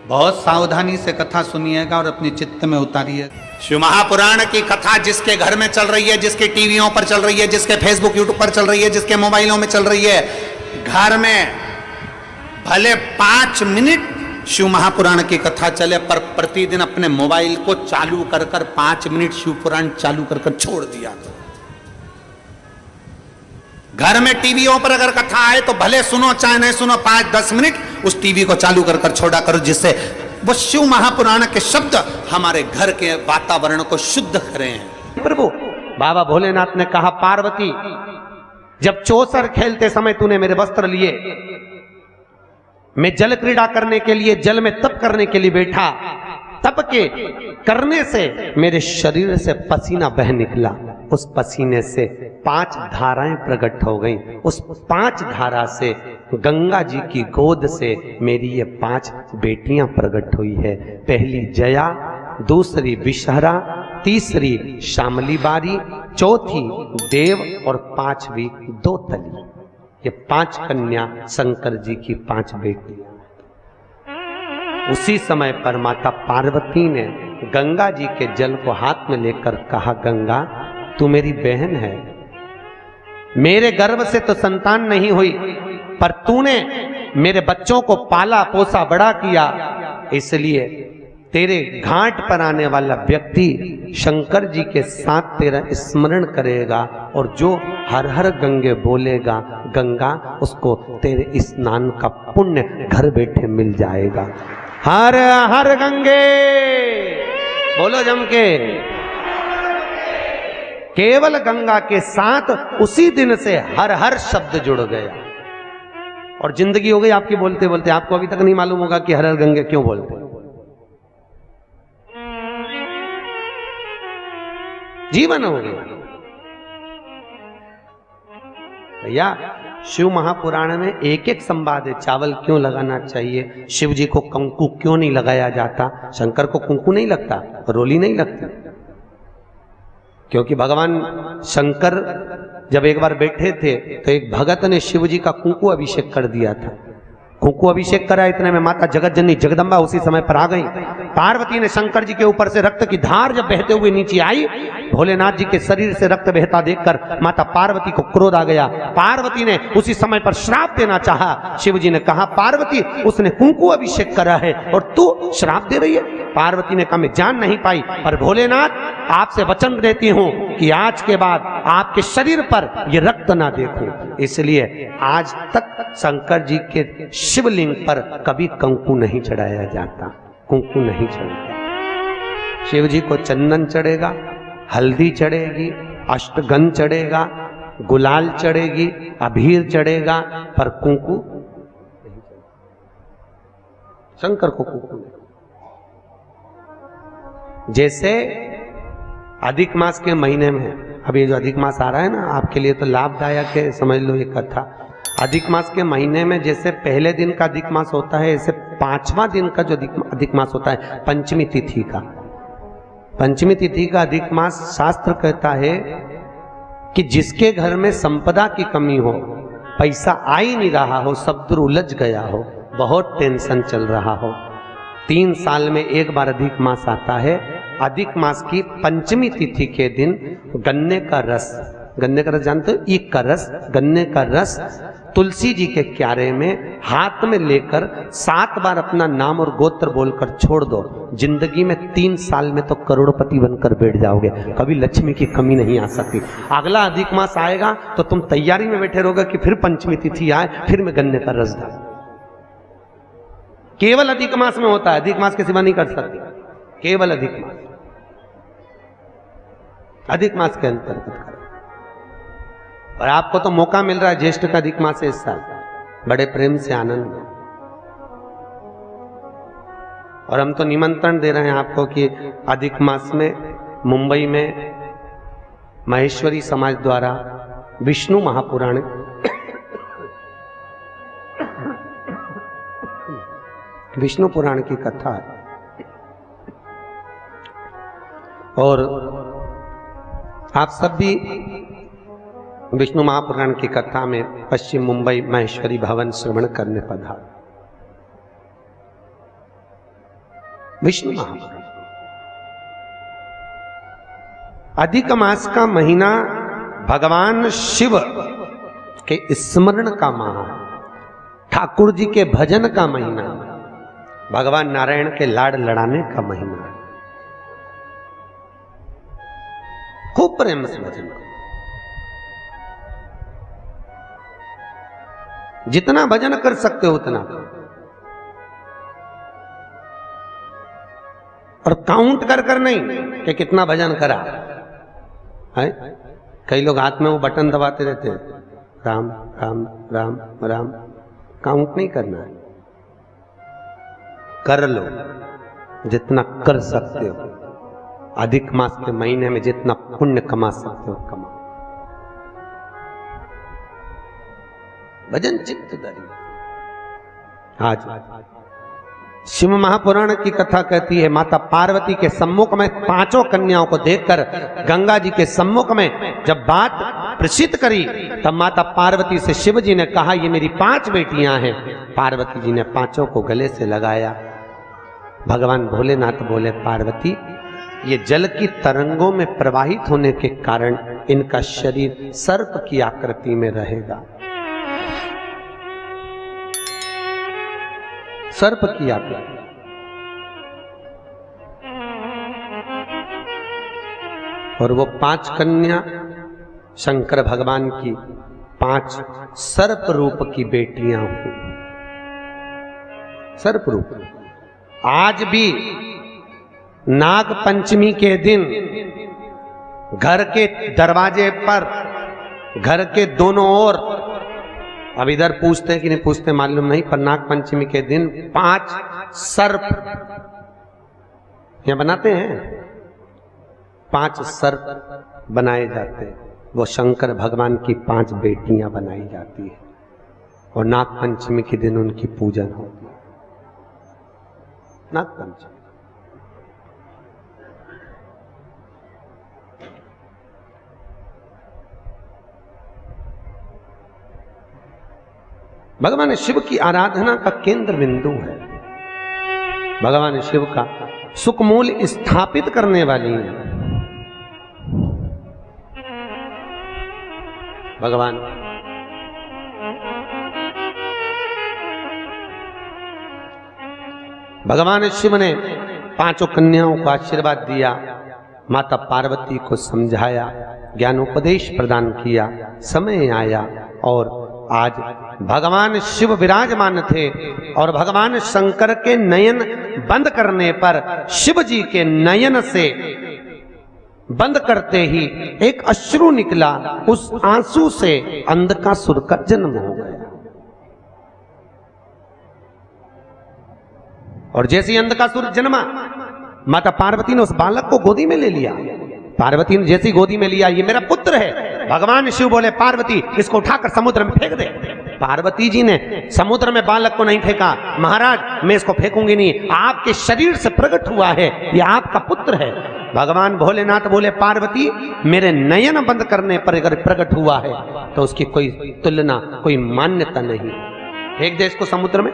बहुत सावधानी से कथा सुनिएगा और अपने चित्त में उतारिए। शिव महापुराण की कथा जिसके घर में चल रही है, जिसके टीवियों पर चल रही है, जिसके फेसबुक यूट्यूब पर चल रही है, जिसके मोबाइलों में चल रही है, घर में भले 5 मिनट शिव महापुराण की कथा चले, पर प्रतिदिन अपने मोबाइल को चालू कर 5 मिनट शिव पुराण चालू कर छोड़ दिया। घर में टीवियों पर अगर कथा आए तो भले सुनो चाहे नहीं सुनो, 5-10 मिनट उस टीवी को चालू कर छोड़ा करो, जिससे वो शिव महापुराण के शब्द हमारे घर के वातावरण को शुद्ध करें। प्रभु बाबा भोलेनाथ ने कहा, पार्वती जब चौसर खेलते समय तूने मेरे वस्त्र लिए, मैं जल क्रीड़ा करने के लिए जल में तप करने के लिए बैठा, तप के करने से मेरे शरीर से पसीना बह निकला, उस पसीने से 5 धाराएं प्रकट हो गईं। उस 5 धारा से गंगा जी की गोद से मेरी ये 5 बेटियां प्रकट हुई है। पहली जया, दूसरी विषहरा, तीसरी श्यामली बारी, चौथी देव और 5वीं दोतली। ये 5 कन्या शंकर जी की 5 बेटियां। उसी समय पर माता पार्वती ने गंगा जी के जल को हाथ में लेकर कहा, गंगा तू मेरी बहन है, मेरे गर्भ से तो संतान नहीं हुई, पर तूने मेरे बच्चों को पाला पोसा बड़ा किया, इसलिए तेरे घाट पर आने वाला व्यक्ति शंकर जी के साथ तेरा स्मरण करेगा और जो हर हर गंगे बोलेगा, गंगा उसको तेरे स्नान का पुण्य घर बैठे मिल जाएगा। हर हर गंगे बोलो जम के। केवल गंगा के साथ उसी दिन से हर हर शब्द जुड़ गया और जिंदगी हो गई आपकी बोलते बोलते। आपको अभी तक नहीं मालूम होगा कि हर हर गंगे क्यों बोलते। जीवन हो गया भैया। शिव महापुराण में एक एक संवाद है। चावल क्यों लगाना चाहिए, शिव जी को कंकु क्यों नहीं लगाया जाता, शंकर को कुंकू नहीं लगता, रोली नहीं लगती, क्योंकि भगवान शंकर जब एक बार बैठे थे तो एक भगत ने शिव जी का कुंकू अभिषेक कर दिया था। कुंकू अभिषेक करा, इतने में माता जगत जननी जगदम्बा उसी समय पर आ गई। पार्वती ने शंकर जी के ऊपर से रक्त की धार जब बहते हुए नीचे आई, भोलेनाथ जी के शरीर से रक्त बहता देखकर माता पार्वती को क्रोध आ गया। पार्वती ने उसी समय पर श्राप देना चाहा। शिव जी ने कहा, पार्वती उसने कुंकू अभिषेक करा है और तू श्राप दे रही है। पार्वती ने कहा, मैं जान नहीं पाई, पर भोलेनाथ आपसे वचन देती हूं कि आज के बाद आपके शरीर पर यह रक्त ना देखूं। इसलिए आज तक शंकर जी के शिवलिंग पर कभी कंकु नहीं चढ़ाया जाता, कुंकू नहीं चढ़ाया। शिव जी को चंदन चढ़ेगा, हल्दी चढ़ेगी, अष्टगंध चढ़ेगा, गुलाल चढ़ेगी, अबीर चढ़ेगा, पर कुंकू शंकर को कुंकू नहीं। जैसे अधिक मास के महीने में, अभी जो अधिक मास आ रहा है ना, आपके लिए तो लाभदायक है, समझ लो ये कथा। अधिक मास के महीने में जैसे पहले दिन का अधिक मास होता है, ऐसे 5वां दिन का जो अधिक मास होता है, पंचमी तिथि का, पंचमी तिथि का अधिक मास, शास्त्र कहता है कि जिसके घर में संपदा की कमी हो, पैसा आ ही नहीं रहा हो, सब दूर उलझ गया हो, बहुत टेंशन चल रहा हो, 3 साल में एक बार अधिक मास आता है। अधिक मास की पंचमी तिथि के दिन गन्ने का रस, गन्ने का रस जानते हो, ईख का रस, गन्ने का रस तुलसी जी के क्यारे में हाथ में लेकर 7 बार अपना नाम और गोत्र बोलकर छोड़ दो। जिंदगी में 3 साल में तो करोड़पति बनकर बैठ जाओगे, कभी लक्ष्मी की कमी नहीं आ सकती। अगला अधिक मास आएगा तो तुम तैयारी में बैठे रहोगे कि फिर पंचमी तिथि आए, फिर मैं गन्ने का रस डाल। केवल अधिक मास में होता है, अधिक मास के सिवा नहीं कर सकते, केवल अधिक मास, अधिक मास के अंतर्गत करें। और आपको तो मौका मिल रहा है, ज्येष्ठ का अधिक मास है इस साल, बड़े प्रेम से आनंद में। और हम तो निमंत्रण दे रहे हैं आपको कि अधिक मास में मुंबई में महेश्वरी समाज द्वारा विष्णु महापुराण विष्णु पुराण की कथा है और आप सब भी विष्णु महापुराण की कथा में पश्चिम मुंबई महेश्वरी भवन श्रवण करने पधार। विष्णु महापुराण। अधिक मास का महीना भगवान शिव के स्मरण का माह, ठाकुर जी के भजन का महीना, भगवान नारायण के लाड़ लड़ाने का महीना। खूब प्रेम से भजन करो, जितना भजन कर सकते हो उतना, और काउंट कर कर नहीं कि कितना भजन करा है। कई लोग हाथ में वो बटन दबाते रहते हैं, राम राम राम राम, काउंट नहीं करना है, कर लो जितना कर सकते हो। अधिक मास के महीने में जितना पुण्य कमा सकते हो कमाओ। भजन चित्त धरी। आज शिव महापुराण की कथा कहती है, माता पार्वती के सम्मुख में पांचों कन्याओं को देखकर गंगा जी के सम्मुख में जब बात प्रसिद्ध करी, तब माता पार्वती से शिव जी ने कहा, ये मेरी 5 बेटियां हैं। पार्वती जी ने पांचों को गले से लगाया। भगवान भोलेनाथ बोले, पार्वती, ये जल की तरंगों में प्रवाहित होने के कारण इनका शरीर सर्प की आकृति में रहेगा। सर्प की आकृति। और वो 5 कन्या शंकर भगवान की 5 सर्प रूप की बेटियां हुई। सर्प रूप। आज भी नाग पंचमी के दिन घर के दरवाजे पर, घर के दोनों ओर, अब इधर पूछते हैं कि नहीं पूछते मालूम नहीं, पर नाग पंचमी के दिन 5 सर्प यहां बनाते हैं। 5 सर्प बनाए जाते हैं। वो शंकर भगवान की 5 बेटियां बनाई जाती है और नाग पंचमी के दिन उनकी पूजन होती है। नाग पंचमी। भगवान शिव की आराधना का केंद्र बिंदु है। भगवान शिव का सुखमूल स्थापित करने वाली है। भगवान भगवान शिव ने 5 कन्याओं को आशीर्वाद दिया, माता पार्वती को समझाया, ज्ञानोपदेश प्रदान किया। समय आया और आज भगवान शिव विराजमान थे और भगवान शंकर के नयन बंद करने पर शिव जी के नयन से बंद करते ही एक अश्रु निकला। उस आंसू से अंधकासुर का जन्म हो गया। और जैसे ही अंधकासुर जन्मा, माता पार्वती ने उस बालक को गोदी में ले लिया। पार्वती ने जैसी गोदी में लिया, ये मेरा पुत्र है। भगवान शिव बोले, पार्वती इसको उठाकर समुद्र में फेंक दे। पार्वती जी ने समुद्र में बालक को नहीं फेंका। महाराज मैं इसको फेंकूंगी नहीं, आपके शरीर से प्रकट हुआ है, ये आपका पुत्र है। भगवान भोलेनाथ बोले, पार्वती मेरे नयन बंद करने पर अगर प्रकट हुआ है तो उसकी कोई तुलना, कोई मान्यता नहीं। फेंक दे इसको समुद्र में।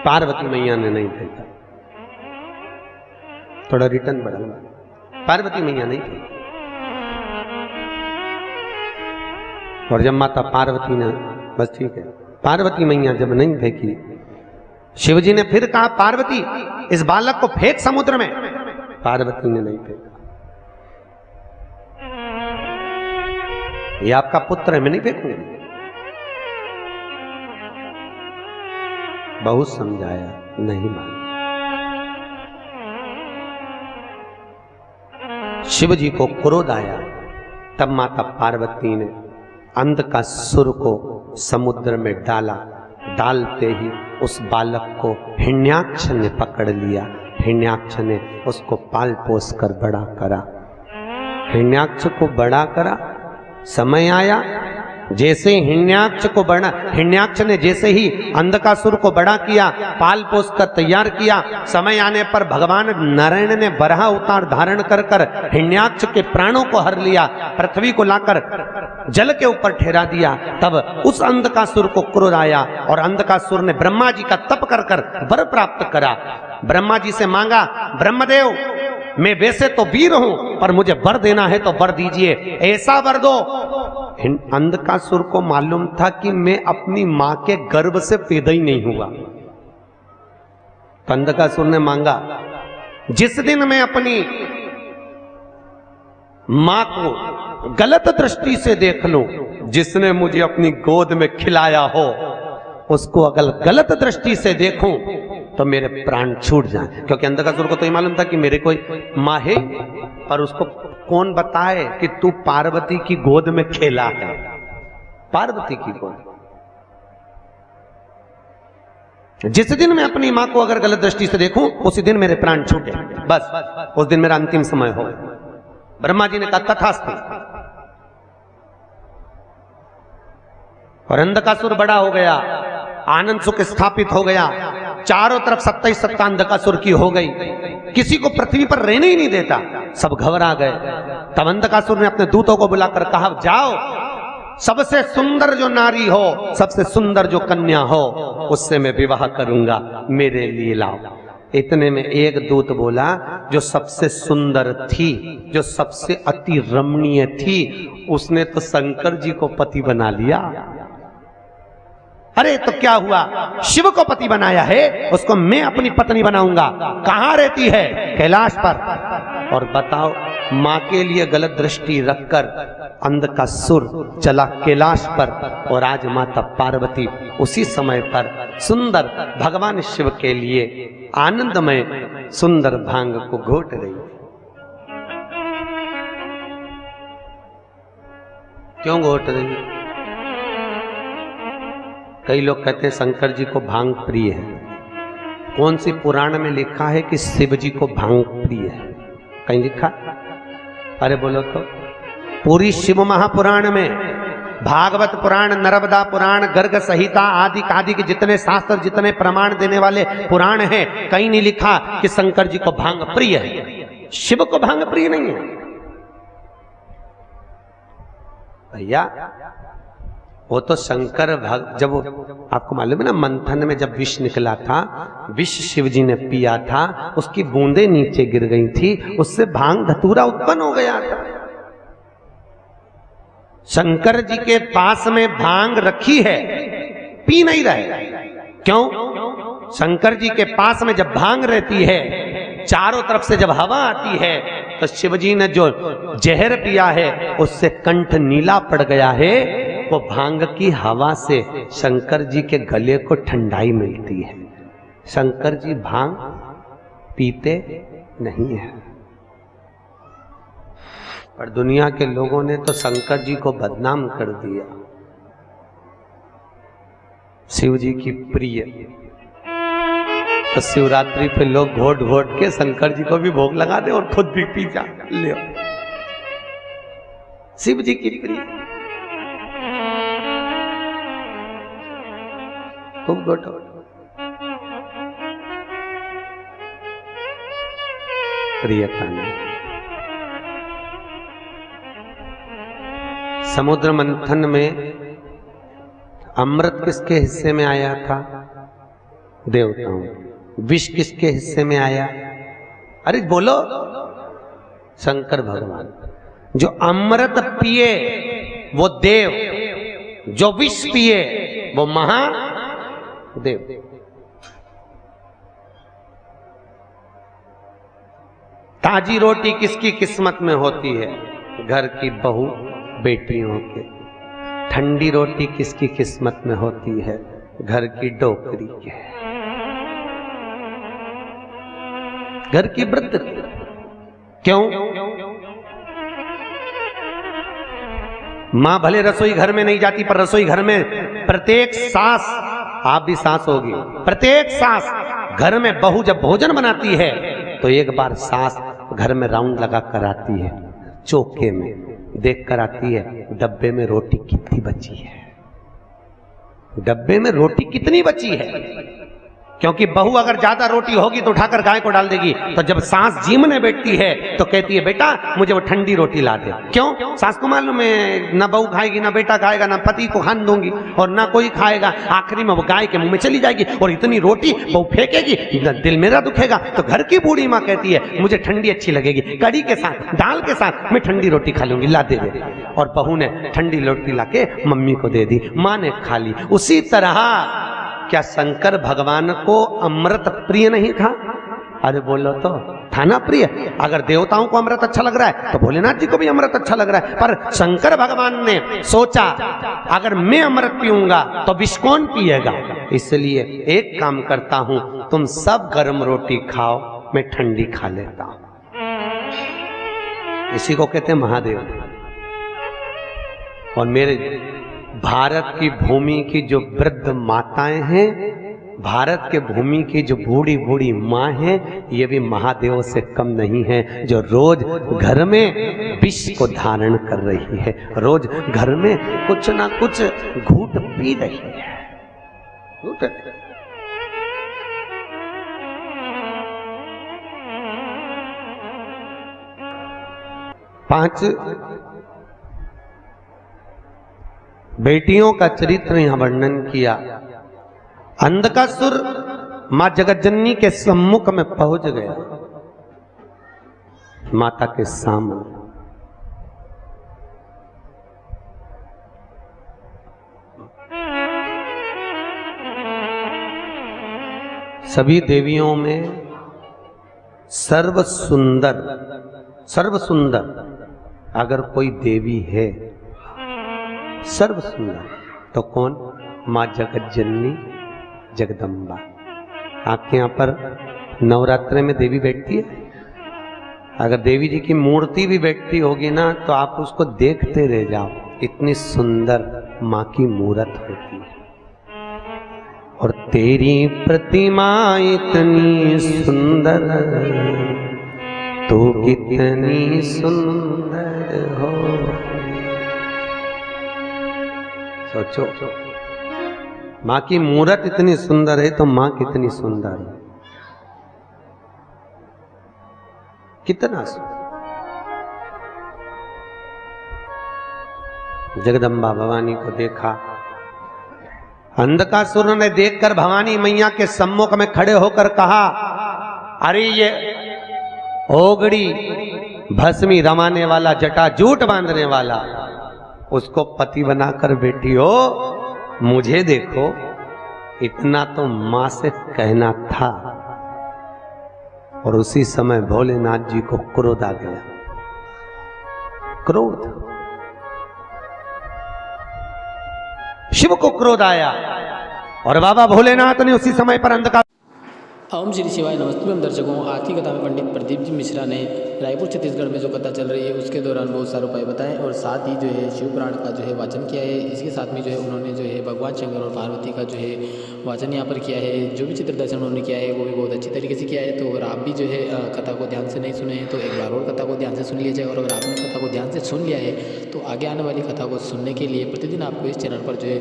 पार्वती मैया ने नहीं फेंका। थोड़ा रिटर्न बढ़ाऊंगा। पार्वती मैया नहीं फेंकी। और जब माता पार्वती ने, बस ठीक है, पार्वती मैया जब नहीं फेंकी, शिवजी ने फिर कहा, पार्वती इस बालक को फेंक समुद्र में। पार्वती ने नहीं फेंका। ये आपका पुत्र है, मैं नहीं फेंकूंगी। बहुत समझाया, नहीं माना। शिव जी को क्रोध आया। तब माता पार्वती ने अंधकासुर को समुद्र में डाला। डालते ही उस बालक को हिरण्याक्ष ने पकड़ लिया। हिरण्याक्ष ने उसको पाल पोस कर बड़ा करा। हिरण्याक्ष को बड़ा करा। समय आया जैसे हिरण्याक्ष ने जैसे ही अंधकासुर को बड़ा किया, पाल पोस कर तैयार किया, समय आने पर भगवान नारायण ने बराह अवतार धारण कर हिरण्याक्ष के प्राणों को हर लिया, पृथ्वी को लाकर जल के ऊपर ठहरा दिया। तब उस अंधकासुर को क्रोध आया और अंधकासुर ने ब्रह्मा जी का तप कर वर प्राप्त करा। ब्रह्मा जी से मांगा, ब्रह्मदेव मैं वैसे तो वीर हूं पर मुझे वर देना है तो वर दीजिए, ऐसा वर दो। अंधकासुर को मालूम था कि मैं अपनी मां के गर्भ से पैदा ही नहीं हुआ। तो अंधकासुर ने मांगा, जिस दिन मैं अपनी मां को गलत दृष्टि से देख लूं, जिसने मुझे अपनी गोद में खिलाया हो उसको अगर गलत दृष्टि से देखूं तो मेरे प्राण छूट जाए। क्योंकि अंधकासुर को तो ये मालूम था कि मेरे कोई मां है, और उसको कौन बताए कि तू पार्वती की गोद में खेला है। पार्वती की गोद, जिस दिन मैं अपनी मां को अगर गलत दृष्टि से देखूं उसी दिन मेरे प्राण छूटे, बस उस दिन मेरा अंतिम समय हो। ब्रह्मा जी ने कहा तथास्तु। और अंधकासुर बड़ा हो गया, आनंद सुख स्थापित हो गया, चारों तरफ सत्ता ही सत्ता अंधकासुर की हो गई, किसी को पृथ्वी पर रहने ही नहीं देता, सब घबरा गए। तब अंधकासुर ने अपने दूतों को बुलाकर कहा, जाओ सबसे सुंदर जो नारी हो, सबसे सुंदर जो कन्या हो, उससे मैं विवाह करूंगा, मेरे लिए लाओ। इतने में एक दूत बोला, जो सबसे सुंदर थी, जो सबसे अति रमणीय थी, उसने तो शंकर जी को पति बना लिया। अरे तो क्या हुआ, शिव को पति बनाया है, उसको मैं अपनी पत्नी बनाऊंगा। कहां रहती है? कैलाश पर। और बताओ, मां के लिए गलत दृष्टि रखकर अंधकासुर चला कैलाश पर, और आज माता पार्वती उसी समय पर सुंदर भगवान शिव के लिए आनंदमय सुंदर भांग को घोट रही। क्यों घोट रही? कई लोग कहते हैं शंकर जी को भांग प्रिय है। कौन सी पुराण में लिखा है कि शिव जी को भांग प्रिय है? कहीं लिखा? अरे बोलो तो। पूरी शिव महापुराण में, भागवत पुराण, नर्मदा पुराण, गर्ग संहिता आदि आदि के जितने शास्त्र, जितने प्रमाण देने वाले पुराण हैं, कहीं नहीं लिखा कि शंकर जी को भांग प्रिय है। शिव को भांग प्रिय नहीं है भैया। वो तो शंकर जब आपको मालूम है ना, मंथन में जब विष निकला था, विष शिव जी ने पिया था, उसकी बूंदें नीचे गिर गई थी, उससे भांग धतूरा उत्पन्न हो गया था। शंकर जी के पास में भांग रखी है, पी नहीं रहे। क्यों? शंकर जी के पास में जब भांग रहती है, चारों तरफ से जब हवा आती है, तो शिव जी ने जो जहर पिया है उससे कंठ नीला पड़ गया है। वो भांग की हवा से शंकर जी के गले को ठंडाई मिलती है। शंकर जी भांग पीते नहीं है, पर दुनिया के लोगों ने तो शंकर जी को बदनाम कर दिया। शिव जी की प्रिय, तो शिवरात्रि पे लोग घोट घोट के शंकर जी को भी भोग लगा दे और खुद भी पी जा ले। शिव जी की प्रिय, खूब घोटो। प्रियता ने समुद्र मंथन में अमृत किसके हिस्से में आया था? देवताओं। विष किसके हिस्से में आया? अरे बोलो, शंकर भगवान। जो अमृत पिए वो देव, जो विष पिए वो महादेव। ताजी रोटी किसकी किस्मत में होती है? घर की बहू बेटियों के। ठंडी रोटी किसकी किस्मत में होती है? घर की डोकरी के, घर की वृद्ध की। क्यों? मां भले रसोई घर में नहीं जाती, पर रसोई घर में प्रत्येक सांस, आप भी सांस होगी, प्रत्येक सांस घर में बहू जब भोजन बनाती है तो एक बार सांस घर में राउंड लगा कर आती है चौके में। देख कर आती है डब्बे में रोटी कितनी बची है, डब्बे में रोटी कितनी बची है। क्योंकि बहू अगर ज्यादा रोटी होगी तो उठाकर गाय को डाल देगी, तो जब सास जीमने बैठती है तो कहती है बेटा मुझे वो ठंडी रोटी ला दे। क्यों? सास को मालूम है ना बहू खाएगी, ना बेटा खाएगा, ना पति को खान दूंगी और ना कोई खाएगा, आखिरी में वो गाय के मुंह में चली जाएगी और इतनी रोटी बहू फेंकेगी, दिल मेरा दुखेगा। तो घर की बूढ़ी माँ कहती है मुझे ठंडी अच्छी लगेगी, कड़ी के साथ दाल के साथ मैं ठंडी रोटी खा लूंगी, ला दे दे। और बहू ने ठंडी रोटी लाके मम्मी को दे दी, माँ ने खा ली। उसी तरह क्या शंकर भगवान को अमृत प्रिय नहीं था? अरे बोलो तो था ना प्रिय। अगर देवताओं को अमृत अच्छा लग रहा है तो भोलेनाथ जी को भी अमृत अच्छा लग रहा है, पर शंकर भगवान ने सोचा अगर मैं अमृत पीऊंगा तो विष कौन पिएगा, इसलिए एक काम करता हूं, तुम सब गर्म रोटी खाओ, मैं ठंडी खा लेता हूं। इसी को कहते हैं महादेव। और मेरे भारत की भूमि की जो वृद्ध माताएं हैं, भारत के भूमि की जो बूढ़ी बूढ़ी माँ हैं, ये भी महादेव से कम नहीं है, जो रोज घर में विष को धारण कर रही है, रोज घर में कुछ ना कुछ घूंट पी रही है। पांच बेटियों का चरित्र यहां वर्णन किया। अंधकासुर मां जगतजननी के सम्मुख में पहुंच गया, माता के सामने। सभी देवियों में सर्व सुंदर अगर कोई देवी है, सर्व सुंदर, तो कौन? मां जगतजननी जगदम्बा। आपके यहां पर नवरात्रि में देवी बैठती है? अगर देवी जी की मूर्ति भी बैठती होगी ना तो आप उसको देखते रह जाओ, इतनी सुंदर मां की मूर्त होती है। और तेरी प्रतिमा इतनी सुंदर, तू कितनी सुंदर हो। सोचो, मां की मूर्त इतनी सुंदर है तो मां कितनी सुंदर है, कितना सुंदर। जगदम्बा भवानी को देखा, अंधकासुर ने देखकर भवानी मैया के सम्मुख में खड़े होकर कहा, अरे ये ओगड़ी भस्मी रमाने वाला, जटा जूट बांधने वाला, उसको पति बनाकर बैठी हो, मुझे देखो। इतना तो मां से कहना था। और उसी समय भोलेनाथ जी को क्रोध आ गया, क्रोध, शिव को क्रोध आया और बाबा भोलेनाथ ने उसी समय पर अंधकार। ओम श्री शिवाय। नमस्ते हम दर्शकों, आज की कथा में पंडित प्रदीप जी मिश्रा ने रायपुर छत्तीसगढ़ में जो कथा चल रही है उसके दौरान बहुत सारे उपाय बताए और साथ ही जो है शिव पुराण का जो है वाचन किया है। इसके साथ में जो है उन्होंने जो है भगवान शंकर और पार्वती का जो है वाचन यहाँ पर किया है। जो भी चित्र दर्शन उन्होंने किया है वो भी बहुत अच्छी तरीके से किया है। तो अगर आप भी जो है कथा को ध्यान से नहीं सुने हैं तो एक बार और कथा को ध्यान से सुन लिया जाए। और अगर आपने कथा को ध्यान से सुन लिया है तो आगे आने वाली कथा को सुनने के लिए प्रतिदिन आपको इस चैनल पर जो है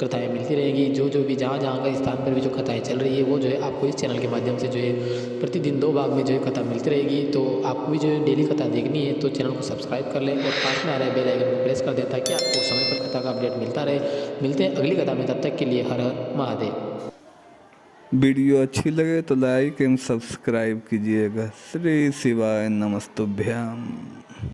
कथाएँ मिलती रहेंगी। जो भी जहाँ का स्थान पर भी जो कथाएँ चल रही है वो जो है आपको इस चैनल के माध्यम से जो है प्रतिदिन 2 भाग में जो है कथा मिलती रहेगी। तो आपको भी जो है डेली कथा देखनी है तो चैनल को सब्सक्राइब कर लें और पास में आ रहा है बेल आइकन को प्रेस कर दें ताकि आपको समय पर कथा का अपडेट मिलता रहे। मिलते हैं अगली कथा में, तब तक के लिए हर हर महादेव। वीडियो अच्छी लगे तो लाइक एंड सब्सक्राइब कीजिएगा। श्री शिवाय नमस्तुभ्याम।